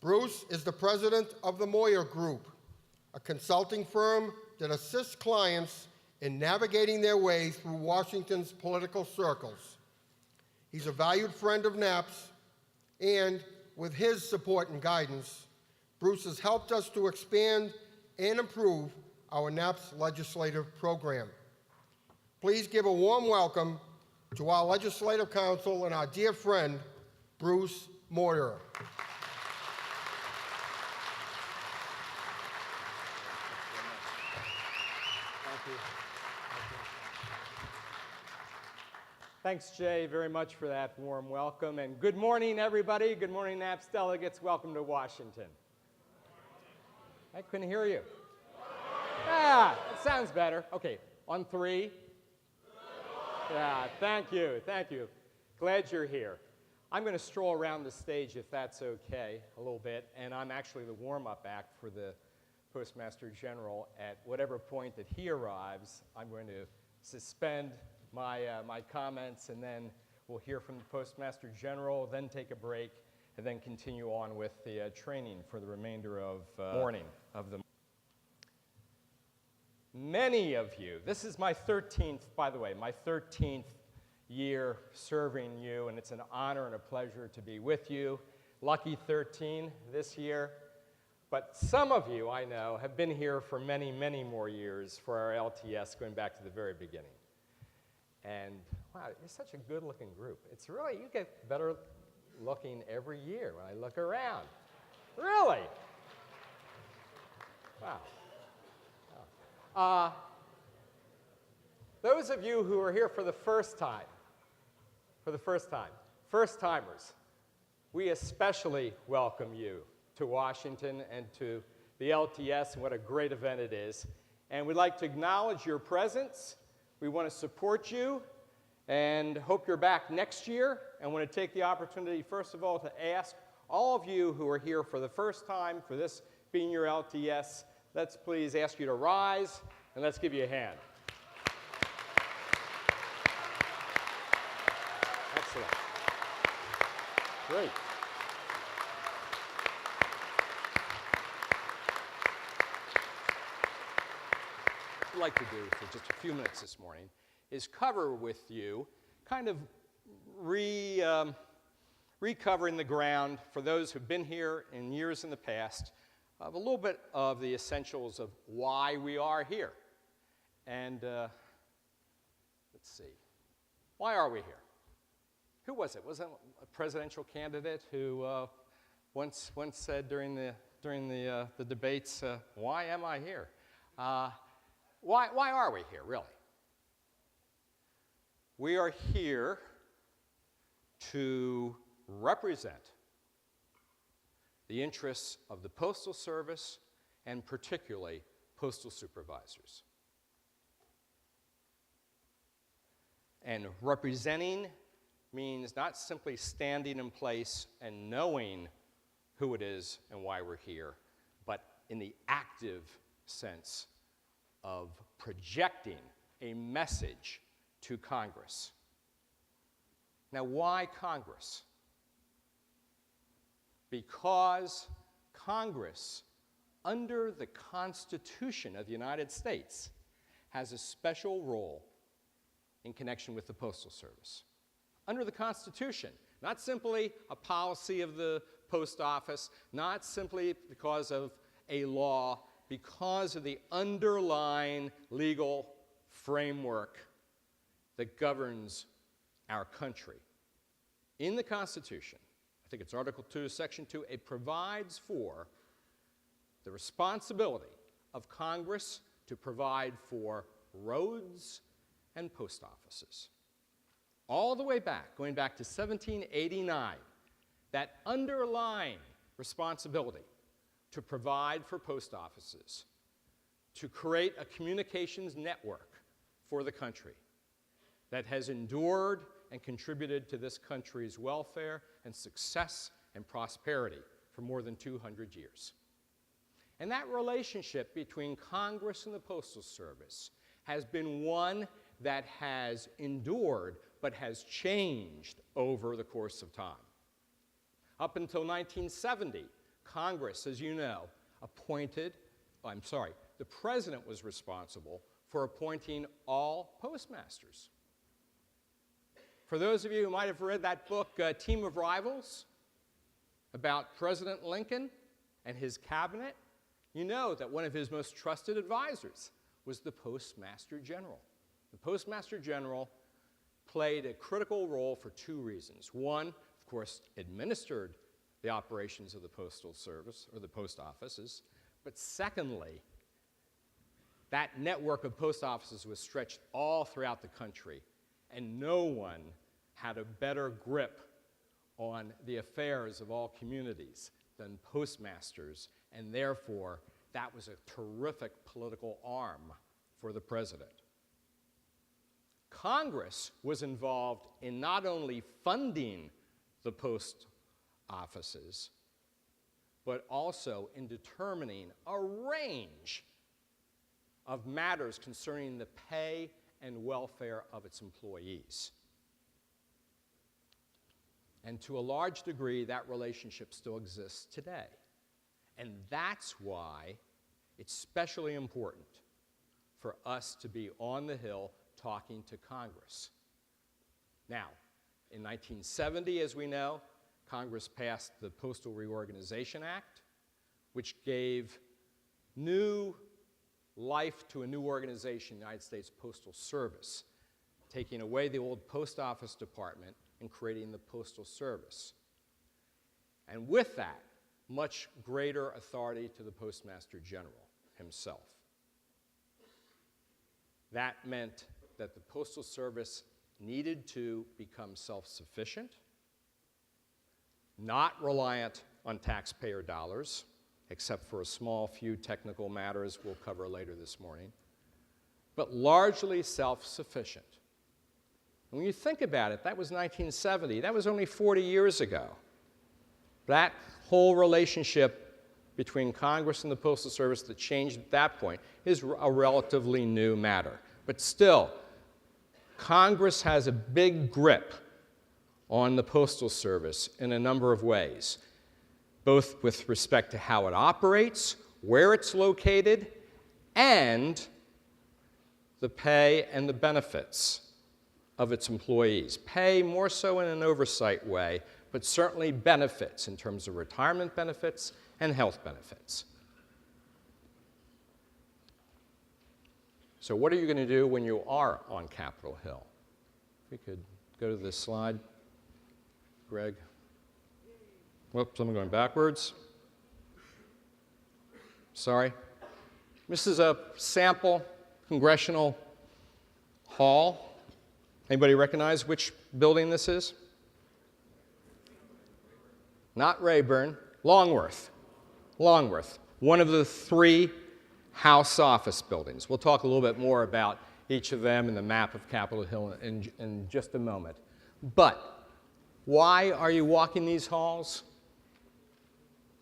Bruce is the president of the Moyer Group, a consulting firm that assists clients in navigating their way through Washington's political circles. He's a valued friend of NAPS, and with his support and guidance, Bruce has helped us to expand and improve our NAPS legislative program. Please give a warm welcome to our legislative counsel and our dear friend, Bruce Moyer. Thanks, Jay, very much for that warm welcome. And good morning, everybody. Good morning, NAPS delegates. Welcome to Washington. I couldn't hear you. Yeah, that sounds better. Okay, on three. Yeah, thank you, thank you. Glad you're here. I'm going to stroll around the stage, if that's okay, a little bit. And I'm actually the warm-up act for the Postmaster General. At whatever point that he arrives, I'm going to suspend my comments, and then we'll hear from the Postmaster General, then take a break, and then continue on with the training for the remainder of morning of the. Many of you, this is my 13th, by the way, my 13th year serving you, and it's an honor and a pleasure to be with you. Lucky 13 this year. But some of you, I know, have been here for many, many more years for our LTS, going back to the very beginning. And wow, you're such a good-looking group. It's really, you get better looking every year when I look around. Really? Wow. Those of you who are here for the first time, first-timers, we especially welcome you to Washington and to the LTS, and what a great event it is. And we'd like to acknowledge your presence. We want to support you and hope you're back next year. And want to take the opportunity, first of all, to ask all of you who are here for the first time, for this being your LTS, let's please ask you to rise, and let's give you a hand. Excellent. Great. What I'd like to do for just a few minutes this morning is cover with you, kind of recovering the ground for those who've been here in years in the past, of a little bit of the essentials of why we are here. And let's see, why are we here? Who was it? Was it a presidential candidate who once said during the debates, why am I here? Why are we here, really? We are here to represent the interests of the Postal Service, and particularly postal supervisors. And representing means not simply standing in place and knowing who it is and why we're here, but in the active sense of projecting a message to Congress. Now, why Congress? Because Congress, under the Constitution of the United States, has a special role in connection with the Postal Service. Under the Constitution, not simply a policy of the post office, not simply because of a law, because of the underlying legal framework that governs our country. In the Constitution, I think it's Article 2, Section 2, it provides for the responsibility of Congress to provide for roads and post offices. All the way back, going back to 1789, that underlying responsibility to provide for post offices, to create a communications network for the country that has endured and contributed to this country's welfare and success and prosperity for more than 200 years. And that relationship between Congress and the Postal Service has been one that has endured but has changed over the course of time. Up until 1970, Congress, as you know, the president was responsible for appointing all postmasters. For those of you who might have read that book, Team of Rivals, about President Lincoln and his cabinet, you know that one of his most trusted advisors was the Postmaster General. The Postmaster General played a critical role for two reasons. One, of course, administered the operations of the Postal Service, or the post offices, but secondly, that network of post offices was stretched all throughout the country, and no one had a better grip on the affairs of all communities than postmasters, and therefore, that was a terrific political arm for the president. Congress was involved in not only funding the post offices, but also in determining a range of matters concerning the pay and welfare of its employees. And to a large degree, that relationship still exists today. And that's why it's especially important for us to be on the Hill talking to Congress. Now, in 1970, as we know, Congress passed the Postal Reorganization Act, which gave new life to a new organization, the United States Postal Service, taking away the old Post Office Department and creating the Postal Service. And with that, much greater authority to the Postmaster General himself. That meant that the Postal Service needed to become self-sufficient, not reliant on taxpayer dollars, except for a small few technical matters we'll cover later this morning, but largely self-sufficient. When you think about it, that was 1970. That was only 40 years ago. That whole relationship between Congress and the Postal Service that changed at that point is a relatively new matter. But still, Congress has a big grip on the Postal Service in a number of ways, both with respect to how it operates, where it's located, and the pay and the benefits of its employees. Pay more so in an oversight way, but certainly benefits in terms of retirement benefits and health benefits. So what are you going to do when you are on Capitol Hill? If we could go to this slide, Greg. Whoops, I'm going backwards. Sorry. This is a sample congressional hall. Anybody recognize which building this is? Not Rayburn, Longworth. Longworth, one of the three House office buildings. We'll talk a little bit more about each of them and the map of Capitol Hill in just a moment. But why are you walking these halls?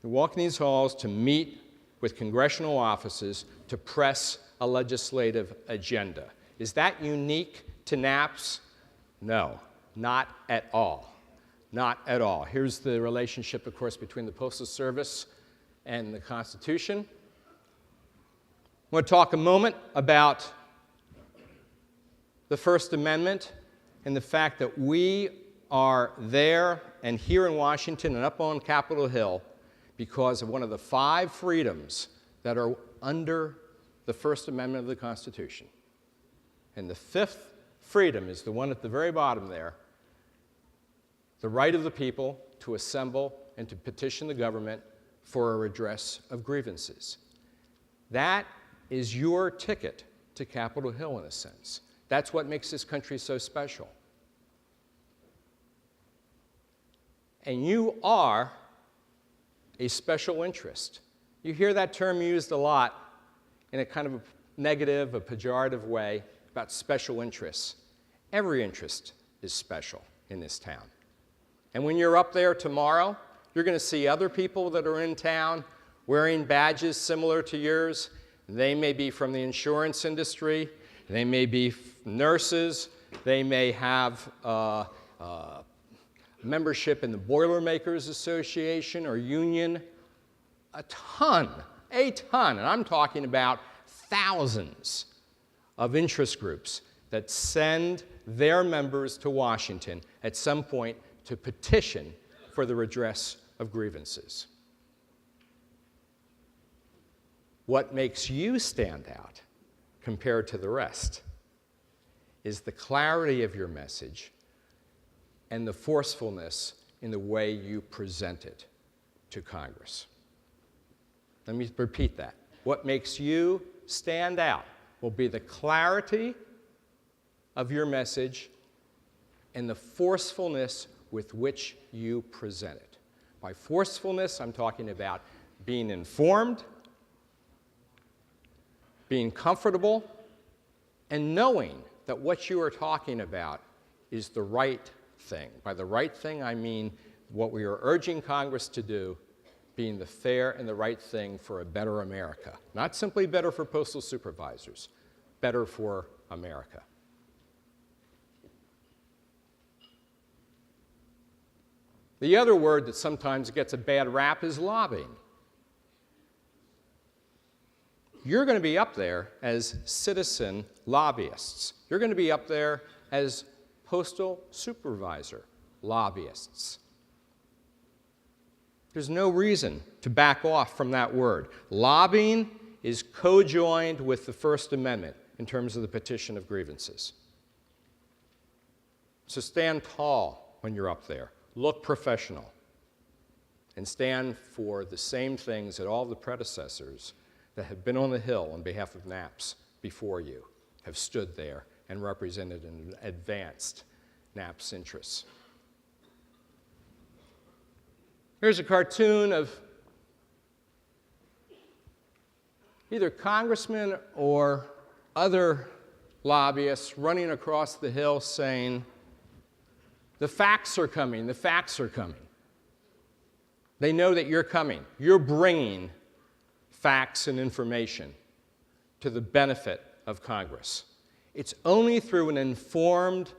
You're walking these halls to meet with congressional offices to press a legislative agenda. Is that unique to NAPS? No, not at all. Not at all. Here's the relationship, of course, between the Postal Service and the Constitution. I want to talk a moment about the First Amendment and the fact that we are there and here in Washington and up on Capitol Hill because of one of the 5 freedoms that are under the First Amendment of the Constitution. And the 5th freedom is the one at the very bottom there, the right of the people to assemble and to petition the government for a redress of grievances. That is your ticket to Capitol Hill in a sense. That's what makes this country so special. And you are a special interest. You hear that term used a lot in a kind of a negative, a pejorative way about special interests. Every interest is special in this town. And when you're up there tomorrow, you're going to see other people that are in town wearing badges similar to yours. They may be from the insurance industry. They may be nurses. They may have membership in the Boilermakers Association or union. a ton, and I'm talking about thousands of interest groups that send their members to Washington at some point to petition for the redress of grievances. What makes you stand out compared to the rest is the clarity of your message and the forcefulness in the way you present it to Congress. Let me repeat that. What makes you stand out will be the clarity of your message and the forcefulness with which you present it. By forcefulness, I'm talking about being informed, being comfortable, and knowing that what you are talking about is the right thing. By the right thing, I mean what we are urging Congress to do being the fair and the right thing for a better America. Not simply better for postal supervisors, better for America. The other word that sometimes gets a bad rap is lobbying. You're going to be up there as citizen lobbyists. You're going to be up there as postal supervisor lobbyists. There's no reason to back off from that word. Lobbying is co-joined with the First Amendment in terms of the petition of grievances. So stand tall when you're up there. Look professional. And stand for the same things that all the predecessors that have been on the Hill on behalf of NAPS before you have stood there and represented and advanced NAPS interests. Here's a cartoon of either congressmen or other lobbyists running across the Hill saying, "The facts are coming, the facts are coming." They know that you're coming. You're bringing facts and information to the benefit of Congress. It's only through an informed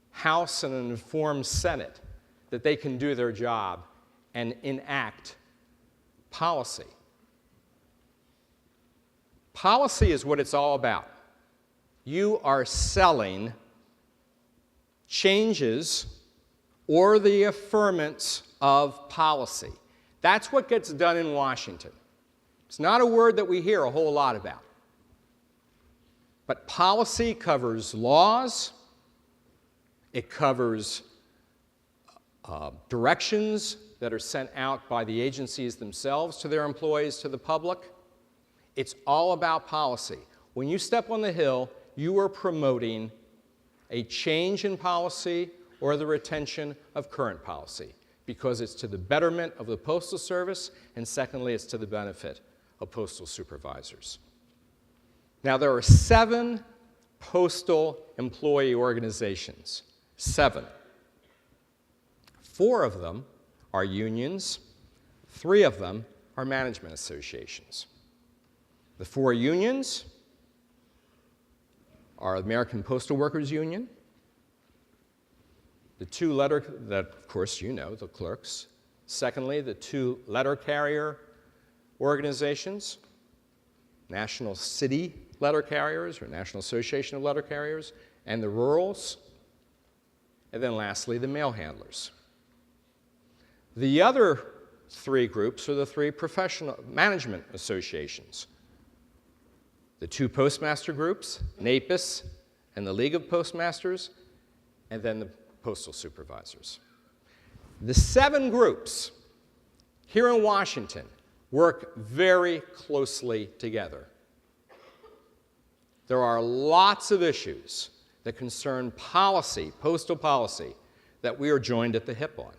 House and an informed Senate that they can do their job and enact policy. Policy is what it's all about. You are selling changes or the affirmance of policy. That's what gets done in Washington. It's not a word that we hear a whole lot about. But policy covers laws, it covers directions that are sent out by the agencies themselves to their employees, to the public. It's all about policy. When you step on the Hill, you are promoting a change in policy or the retention of current policy, because it's to the betterment of the Postal Service, and secondly, it's to the benefit of postal supervisors. Now, there are 7 postal employee organizations. 7. 4 of them are unions. 3 of them are management associations. The 4 unions are the American Postal Workers Union, the 2 letter, that of course you know, the clerks. Secondly, the 2 letter carrier organizations, National City Letter Carriers, or National Association of Letter Carriers, and the rurals. And then lastly, the mail handlers. The other 3 groups are the 3 professional management associations. The 2 postmaster groups, NAPS and the League of Postmasters, and then the postal supervisors. The 7 groups here in Washington work very closely together. There are lots of issues that concern policy, postal policy, that we are joined at the hip on.